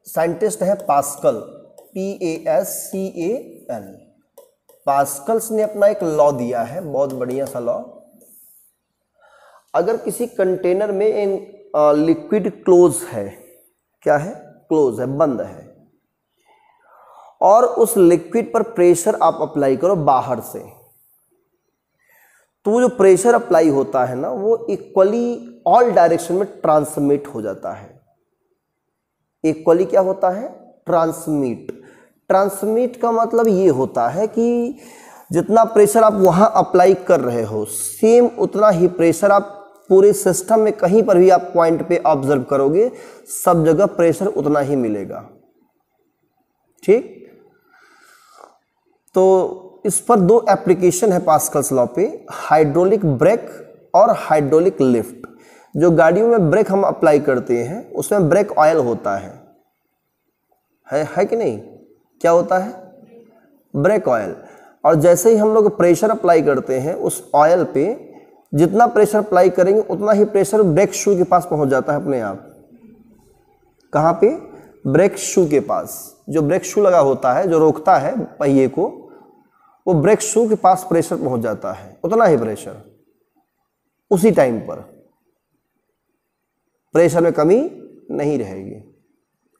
साइंटिस्ट है पास्कल, PASCAL। पास्कल्स ने अपना एक लॉ दिया है, बहुत बढ़िया सा लॉ। अगर किसी कंटेनर में लिक्विड क्लोज है, क्या है? क्लोज है, बंद है, और उस लिक्विड पर प्रेशर आप अप्लाई करो बाहर से, तो वो जो प्रेशर अप्लाई होता है ना, वो इक्वली ऑल डायरेक्शन में ट्रांसमिट हो जाता है। इक्वली क्या होता है? ट्रांसमिट। ट्रांसमिट का मतलब ये होता है कि जितना प्रेशर आप वहां अप्लाई कर रहे हो, सेम उतना ही प्रेशर आप पूरे सिस्टम में कहीं पर भी आप पॉइंट पे ऑब्जर्व करोगे, सब जगह प्रेशर उतना ही मिलेगा। ठीक। तो इस पर दो एप्लीकेशन है पास्कल्स लॉ पे, हाइड्रोलिक ब्रेक और हाइड्रोलिक लिफ्ट। जो गाड़ियों में ब्रेक हम अप्लाई करते हैं उसमें ब्रेक ऑयल होता है कि नहीं? क्या होता है? Brake oil. और जैसे ही हम लोग प्रेशर अप्लाई करते हैं उस ऑयल पे, जितना प्रेशर अप्लाई करेंगे उतना ही प्रेशर ब्रेक शू के पास पहुंच जाता है अपने आप। कहाँ पे? ब्रेक शू के पास। जो ब्रेक शू लगा होता है, जो रोकता है पहिए को, वो ब्रेक शू के पास प्रेशर पहुंच जाता है, उतना ही प्रेशर उसी टाइम पर। प्रेशर में कमी नहीं रहेगी,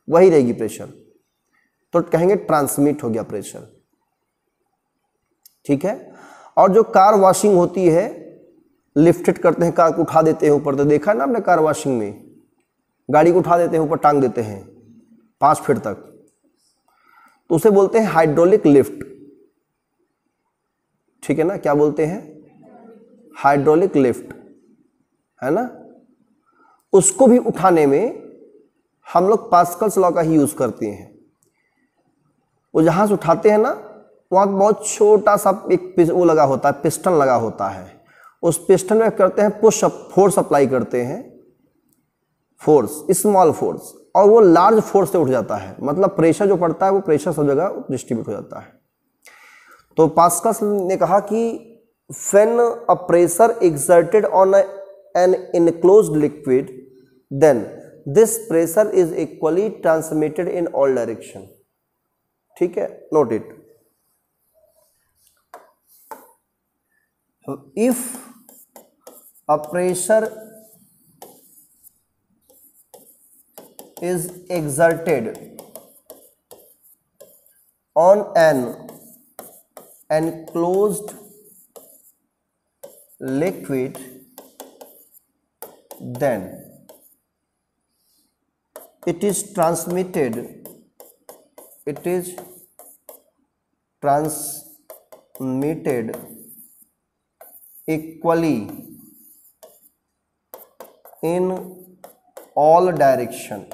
वही रहेगी प्रेशर। तो कहेंगे ट्रांसमिट हो गया प्रेशर। ठीक है। और जो कार वॉशिंग होती है, लिफ्टेड करते हैं, कार को उठा देते हैं ऊपर, तो देखा है ना आपने कार वॉशिंग में, गाड़ी को उठा देते हैं ऊपर, टांग देते हैं 5 फीट तक, तो उसे बोलते हैं हाइड्रोलिक लिफ्ट। ठीक है ना? क्या बोलते हैं? हाइड्रोलिक लिफ्ट, है ना। उसको भी उठाने में हम लोग पास्कल्स लॉ का ही यूज करते हैं। वो जहां से उठाते हैं ना, वहां बहुत छोटा सा एक वो लगा होता है, पिस्टन लगा होता है। उस पिस्टन में करते हैं पुश अप, फोर्स अप्लाई करते हैं, फोर्स, स्मॉल फोर्स, और वो लार्ज फोर्स से उठ जाता है। मतलब प्रेशर जो पड़ता है वो प्रेशर सब जगह डिस्ट्रीब्यूट हो जाता है। तो पास्कल्स ने कहा कि when a pressure exerted on an enclosed liquid, then this pressure is equally transmitted in all direction. ठीक है, note it. If a pressure is exerted on an enclosed liquid, then it is transmitted equally in all direction.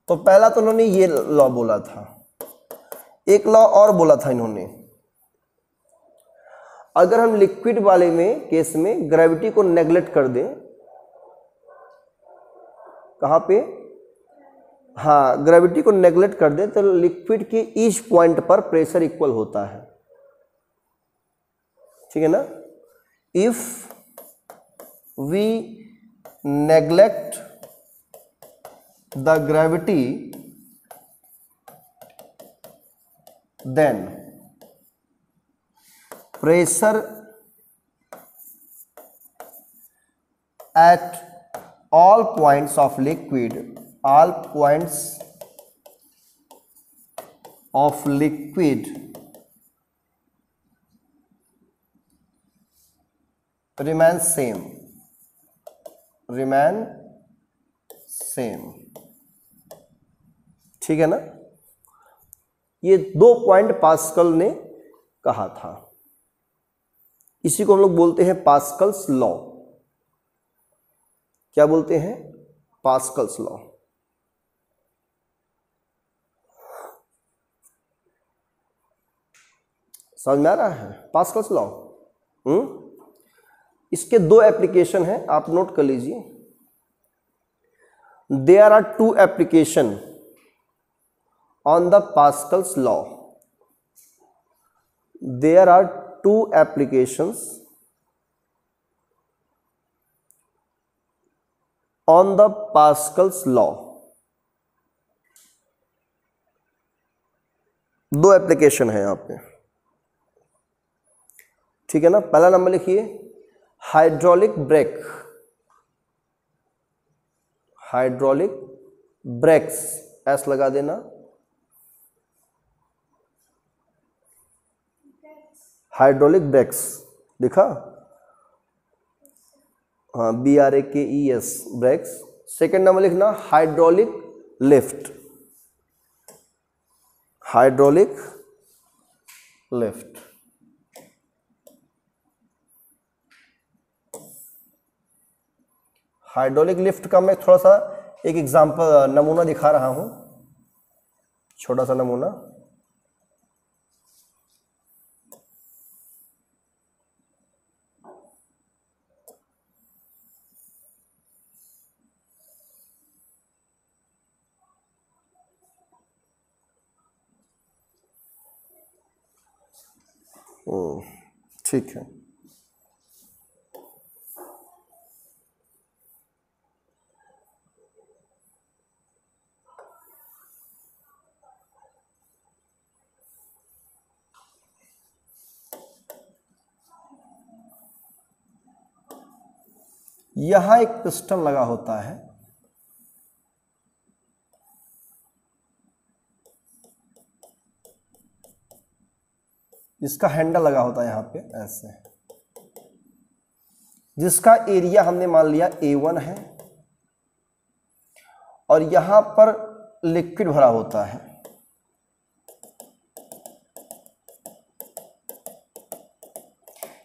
तो पहला तो उन्होंने ये law बोला था, एक लॉ और बोला था इन्होंने, अगर हम लिक्विड वाले में केस में ग्रेविटी को नेग्लेक्ट कर दें, कहाँ पे, हाँ ग्रेविटी को नेग्लेक्ट कर दें तो लिक्विड के ईच पॉइंट पर प्रेशर इक्वल होता है, ठीक है ना। If we neglect the gravity then pressure at all points of liquid remain same, ठीक है ना। ये 2 पॉइंट पास्कल ने कहा था, इसी को हम लोग बोलते हैं पास्कल्स लॉ। क्या बोलते हैं, पास्कल्स लॉ। समझ में आ रहा है पास्कल्स लॉ। इसके 2 एप्लीकेशन हैं, आप नोट कर लीजिए। There are 2 application on the Pascal's law. There are 2 applications on the Pascal's law। 2 application है यहां पे, ठीक है ना। पहला नंबर लिखिए, हाइड्रोलिक ब्रेक्स, एस लगा देना। हाइड्रोलिक ब्रेक्स लिखा, हाँ BRAKES ब्रेक्स। सेकेंड नंबर लिखना hydraulic lift, hydraulic lift. Hydraulic lift का मैं थोड़ा सा एक एग्जांपल नमूना दिखा रहा हूं, छोटा सा नमूना। ठीक है, यहां एक पिस्टन लगा होता है, इसका हैंडल लगा होता है यहां पे ऐसे, जिसका एरिया हमने मान लिया A1 है, और यहां पर लिक्विड भरा होता है।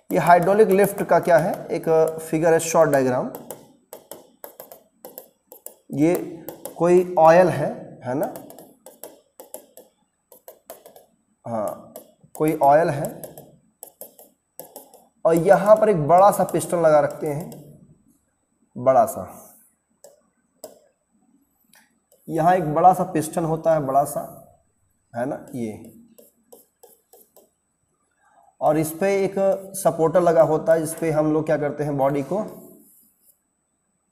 ये हाइड्रोलिक लिफ्ट का क्या है, एक फिगर है, शॉर्ट डायग्राम। ये कोई ऑयल है ना, हाँ कोई ऑयल है, और यहां पर एक बड़ा सा पिस्टन लगा रखते हैं, बड़ा सा, यहां एक बड़ा सा पिस्टन होता है, बड़ा सा है ना ये, और इस पे एक सपोर्टर लगा होता है, जिस पे हम लोग क्या करते हैं, बॉडी को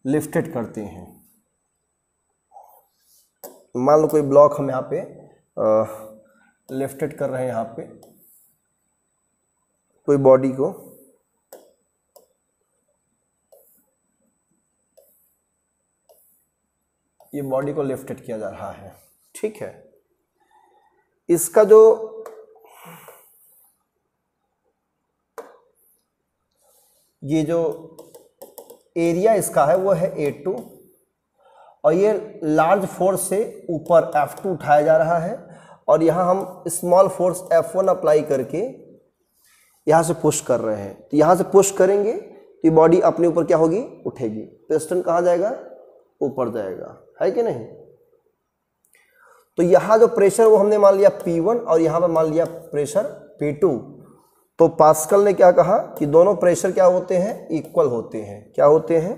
लिफ्टेड करते हैं। मान लो कोई ब्लॉक हम यहाँ पे लिफ्टेड कर रहे हैं, यहाँ पे कोई बॉडी को, ये बॉडी को लिफ्टेड किया जा रहा है, ठीक है। इसका जो ये जो एरिया इसका है वो है A2, और ये लार्ज फोर्स से ऊपर F2 उठाया जा रहा है, और यहाँ हम स्मॉल फोर्स F1 अप्लाई करके यहाँ से पुश कर रहे हैं। तो यहाँ से पुश करेंगे तो ये बॉडी अपने ऊपर क्या होगी, उठेगी। पिस्टन कहाँ जाएगा, ऊपर जाएगा, है कि नहीं। तो यहाँ जो प्रेशर वो हमने मान लिया P1 और यहाँ पे मान लिया प्रेशर P2। तो पास्कल ने क्या कहा कि दोनों प्रेशर क्या होते हैं, इक्वल होते हैं। क्या होते हैं,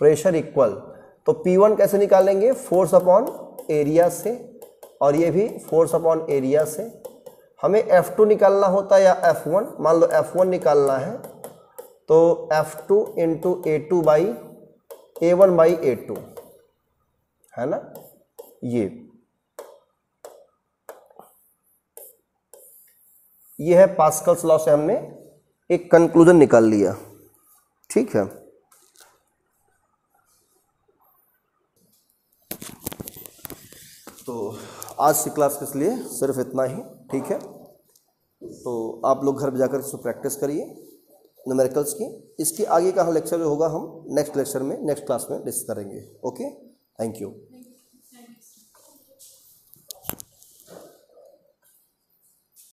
प्रेशर इक्वल। तो P1 कैसे निकालेंगे, फोर्स अपॉन एरिया से, और ये भी फोर्स अपॉन एरिया से। हमें F2 निकालना होता है या F1, मान लो F1 निकालना है तो F2 into A2 by A1 by A2, है ना। ये है पास्कल्स लॉ से हमने एक कंक्लूजन निकाल लिया, ठीक है। तो आज की क्लास के लिए सिर्फ इतना ही, ठीक है। तो आप लोग घर पे जाकर इसको प्रैक्टिस करिए न्यूमेरिकल्स की। इसकी आगे का लेक्चर जो होगा हम नेक्स्ट लेक्चर में, नेक्स्ट क्लास में डिस्कस करेंगे। Okay, thank you.